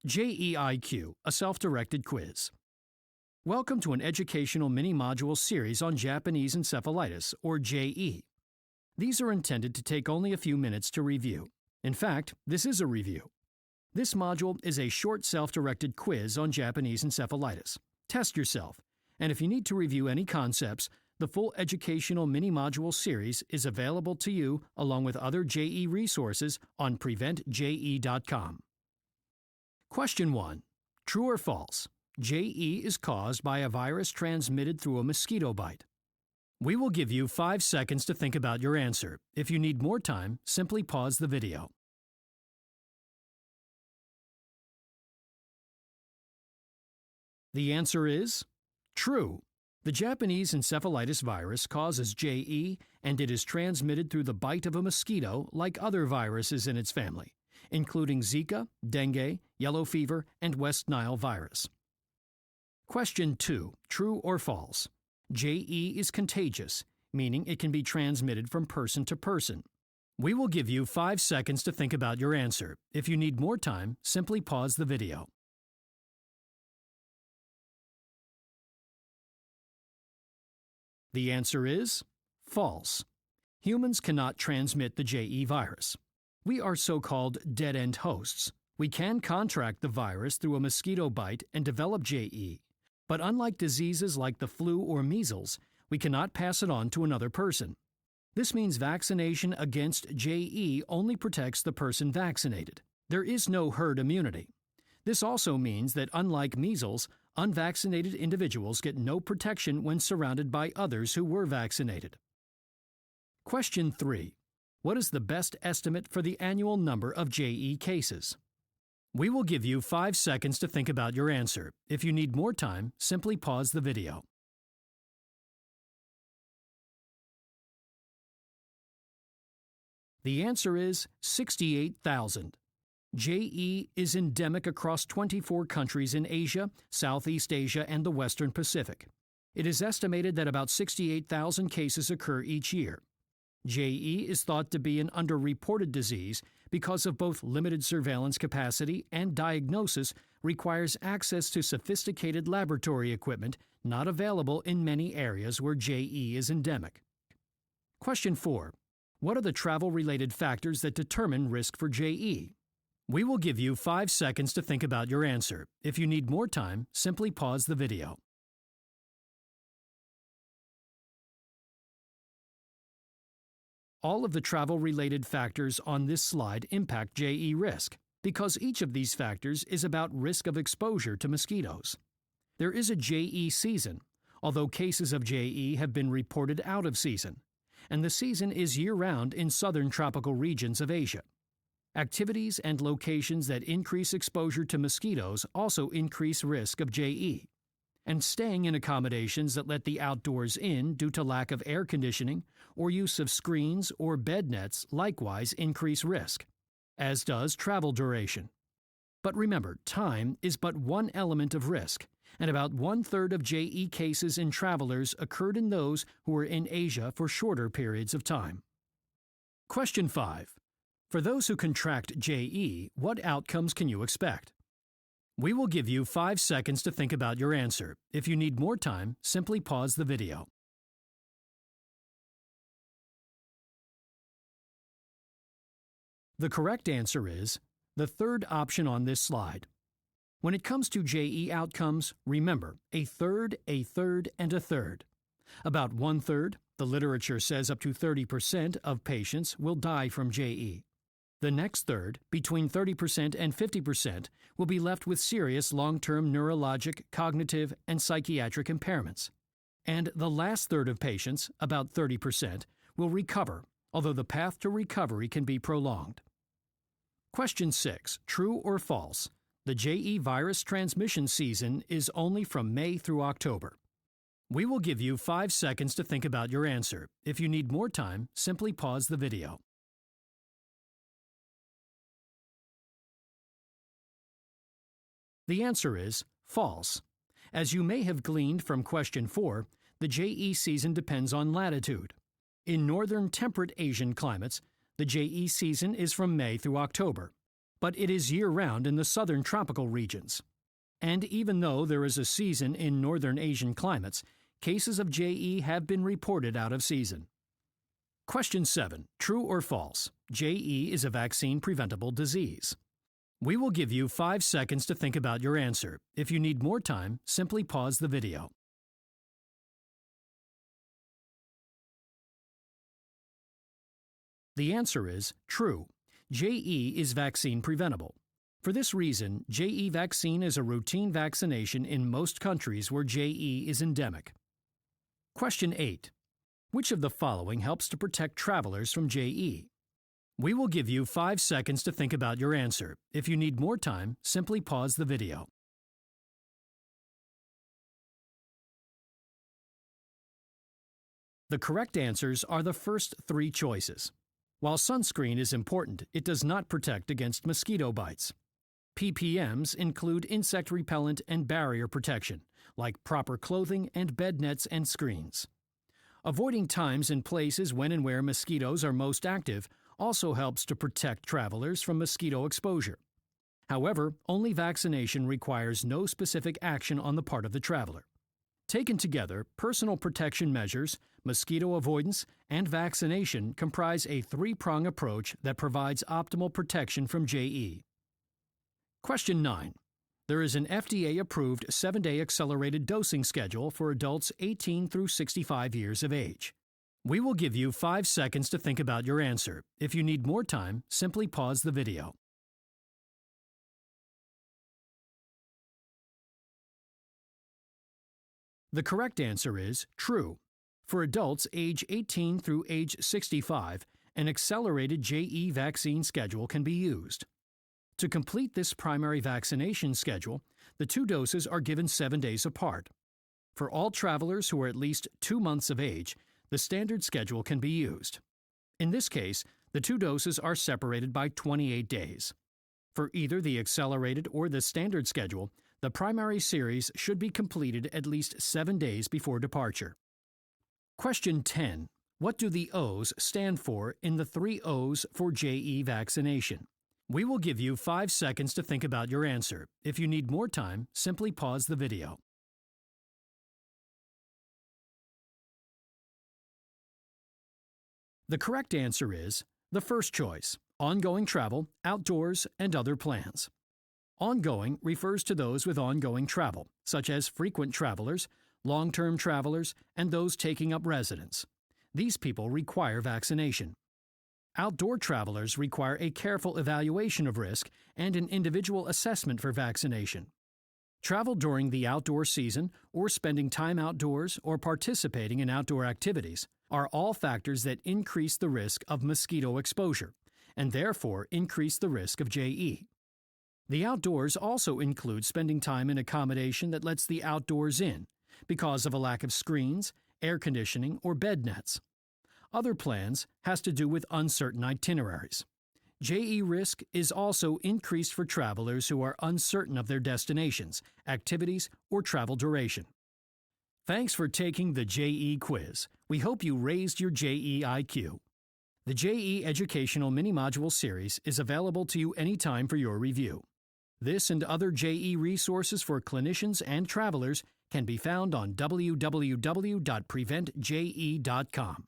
JEIQ, a self-directed quiz. Welcome to an educational mini-module series on Japanese encephalitis, or JE. These are intended to take only a few minutes to review. In fact, this is a review. This module is a short self-directed quiz on Japanese encephalitis. Test yourself, and if you need to review any concepts, the full educational mini-module series is available to you along with other JE resources on PreventJE.com. Question 1. True or false? JE is caused by a virus transmitted through a mosquito bite. We will give you 5 seconds to think about your answer. If you need more time, simply pause the video. The answer is true. The Japanese encephalitis virus causes JE, and it is transmitted through the bite of a mosquito like other viruses in its family, including Zika, dengue, yellow fever, and West Nile virus. Question 2. True or false? JE is contagious, meaning it can be transmitted from person to person. We will give you 5 seconds to think about your answer. If you need more time, simply pause the video. The answer is false. Humans cannot transmit the JE virus. We are so-called dead-end hosts. We can contract the virus through a mosquito bite and develop JE, but unlike diseases like the flu or measles, we cannot pass it on to another person. This means vaccination against JE only protects the person vaccinated. There is no herd immunity. This also means that unlike measles, unvaccinated individuals get no protection when surrounded by others who were vaccinated. Question 3. What is the best estimate for the annual number of JE cases? We will give you 5 seconds to think about your answer. If you need more time, simply pause the video. The answer is 68,000. JE is endemic across 24 countries in Asia, Southeast Asia, and the Western Pacific. It is estimated that about 68,000 cases occur each year. JE is thought to be an underreported disease because of both limited surveillance capacity and diagnosis requires access to sophisticated laboratory equipment not available in many areas where JE is endemic. Question 4. What are the travel-related factors that determine risk for JE? We will give you 5 seconds to think about your answer. If you need more time, simply pause the video. All of the travel-related factors on this slide impact JE risk, because each of these factors is about risk of exposure to mosquitoes. There is a JE season, although cases of JE have been reported out of season, and the season is year-round in southern tropical regions of Asia. Activities and locations that increase exposure to mosquitoes also increase risk of JE. And staying in accommodations that let the outdoors in due to lack of air conditioning or use of screens or bed nets likewise increase risk, as does travel duration. But remember, time is but one element of risk, and about 1/3 of JE cases in travelers occurred in those who were in Asia for shorter periods of time. Question 5. For those who contract JE, what outcomes can you expect? We will give you 5 seconds to think about your answer. If you need more time, simply pause the video. The correct answer is the third option on this slide. When it comes to JE outcomes, remember a third, and a third. About 1/3, the literature says up to 30% of patients will die from JE. The next third, between 30% and 50%, will be left with serious long-term neurologic, cognitive, and psychiatric impairments. And the last third of patients, about 30%, will recover, although the path to recovery can be prolonged. Question 6. True or false? The JE virus transmission season is only from May through October. We will give you 5 seconds to think about your answer. If you need more time, simply pause the video. The answer is false. As you may have gleaned from question 4, the JE season depends on latitude. In northern temperate Asian climates, the JE season is from May through October. but it is year-round in the southern tropical regions. And even though there is a season in northern Asian climates, cases of JE have been reported out of season. Question 7. True or false? JE is a vaccine-preventable disease. We will give you 5 seconds to think about your answer. If you need more time, simply pause the video. The answer is true. JE is vaccine preventable. For this reason, JE vaccine is a routine vaccination in most countries where JE is endemic. Question 8. Which of the following helps to protect travelers from JE? We will give you 5 seconds to think about your answer. If you need more time, simply pause the video. The correct answers are the first 3 choices. While sunscreen is important, it does not protect against mosquito bites. PPMs include insect repellent and barrier protection, like proper clothing and bed nets and screens. Avoiding times and places when and where mosquitoes are most active also helps to protect travelers from mosquito exposure. However, only vaccination requires no specific action on the part of the traveler. Taken together, personal protection measures, mosquito avoidance, and vaccination comprise a 3-prong approach that provides optimal protection from JE. Question 9. There is an FDA-approved 7-day accelerated dosing schedule for adults 18 through 65 years of age. We will give you 5 seconds to think about your answer. If you need more time, simply pause the video. The correct answer is true. For adults age 18 through age 65, an accelerated JE vaccine schedule can be used. To complete this primary vaccination schedule, the 2 doses are given 7 days apart. For all travelers who are at least 2 months of age, the standard schedule can be used. In this case, the 2 doses are separated by 28 days. For either the accelerated or the standard schedule, the primary series should be completed at least 7 days before departure. Question 10. What do the O's stand for in the 3 O's for JE vaccination? We will give you 5 seconds to think about your answer. If you need more time, simply pause the video. The correct answer is the first choice: ongoing travel, outdoors, and other plans. Ongoing refers to those with ongoing travel, such as frequent travelers, long-term travelers, and those taking up residence. These people require vaccination. Outdoor travelers require a careful evaluation of risk and an individual assessment for vaccination. Travel during the outdoor season, or spending time outdoors, or participating in outdoor activities are all factors that increase the risk of mosquito exposure, and therefore increase the risk of JE. The outdoors also include spending time in accommodation that lets the outdoors in, because of a lack of screens, air conditioning, or bed nets. Other plans has to do with uncertain itineraries. JE risk is also increased for travelers who are uncertain of their destinations, activities, or travel duration. Thanks for taking the JE quiz. We hope you raised your JE IQ. The JE Educational Mini-Module Series is available to you anytime for your review. This and other JE resources for clinicians and travelers can be found on www.preventje.com.